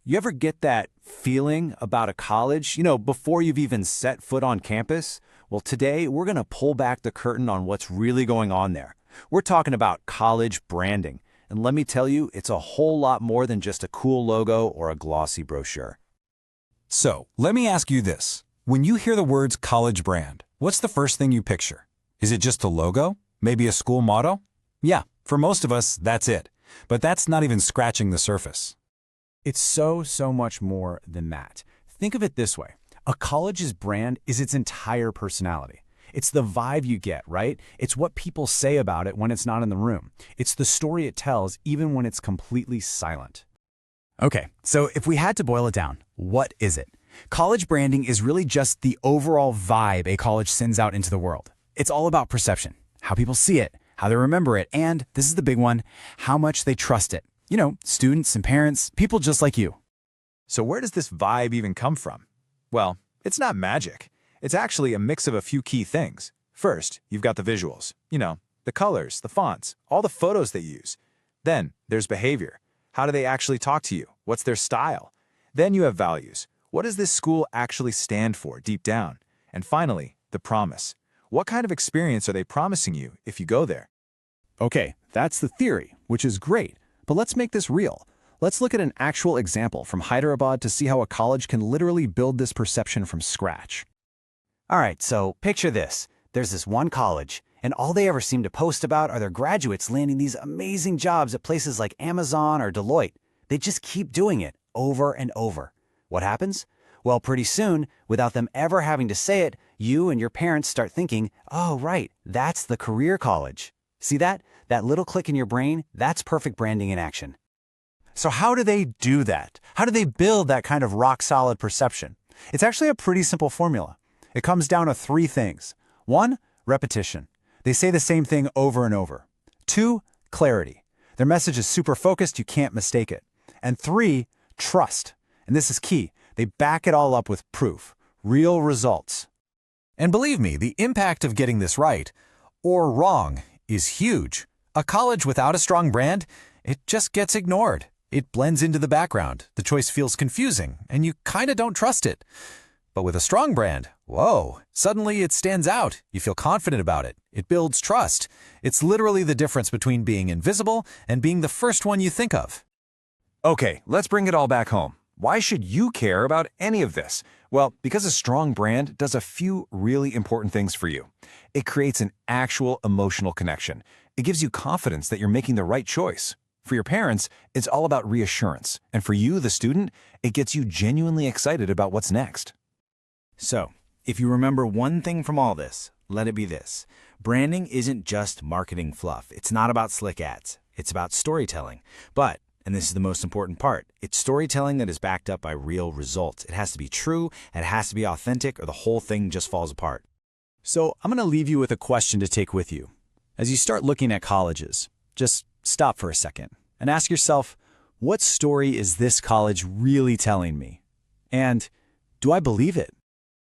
You ever get that feeling about a college, before you've even set foot on campus? Well, today we're going to pull back the curtain on what's really going on there. We're talking about college branding. And let me tell you, it's a whole lot more than just a cool logo or a glossy brochure. So, let me ask you this. When you hear the words college brand, what's the first thing you picture? Is it just a logo? Maybe a school motto? Yeah, for most of us, that's it. But that's not even scratching the surface. It's so much more than that. Think of it this way. A college's brand is its entire personality. It's the vibe you get, right? It's what people say about it when it's not in the room. It's the story it tells even when it's completely silent. Okay, so if we had to boil it down, what is it? College branding is really just the overall vibe a college sends out into the world. It's all about perception, how people see it, how they remember it, and, this is the big one, how much they trust it. Students and parents, people just like you. So where does this vibe even come from? Well, it's not magic. It's actually a mix of a few key things. First, you've got the visuals. The colors, the fonts, all the photos they use. Then, there's behavior. How do they actually talk to you? What's their style? Then you have values. What does this school actually stand for deep down? And finally, the promise. What kind of experience are they promising you if you go there? Okay, that's the theory, which is great. But let's make this real. Let's look at an actual example from Hyderabad to see how a college can literally build this perception from scratch. All right, so picture this. There's this one college, and all they ever seem to post about are their graduates landing these amazing jobs at places like Amazon or Deloitte. They just keep doing it over and over. What happens? Well, pretty soon, without them ever having to say it, you and your parents start thinking, oh, right, that's the career college. See that? That little click in your brain, that's perfect branding in action. So how do they do that? How do they build that kind of rock-solid perception? It's actually a pretty simple formula. It comes down to three things. 1, repetition. They say the same thing over and over. 2, clarity. Their message is super focused, you can't mistake it. And 3, trust. And this is key. They back it all up with proof, real results. And believe me, the impact of getting this right, or wrong, is huge. A college without a strong brand, it just gets ignored. It blends into the background, the choice feels confusing, and you kinda don't trust it. But with a strong brand, whoa, suddenly it stands out. You feel confident about it. It builds trust. It's literally the difference between being invisible and being the first one you think of. Okay, let's bring it all back home. Why should you care about any of this? Well, because a strong brand does a few really important things for you. It creates an actual emotional connection. It gives you confidence that you're making the right choice. For your parents, it's all about reassurance. And for you, the student, it gets you genuinely excited about what's next. So, if you remember one thing from all this, let it be this. Branding isn't just marketing fluff. It's not about slick ads. It's about storytelling. But, and this is the most important part, it's storytelling that is backed up by real results. It has to be true, it has to be authentic, or the whole thing just falls apart. So I'm going to leave you with a question to take with you. As you start looking at colleges, just stop for a second and ask yourself, what story is this college really telling me? And do I believe it?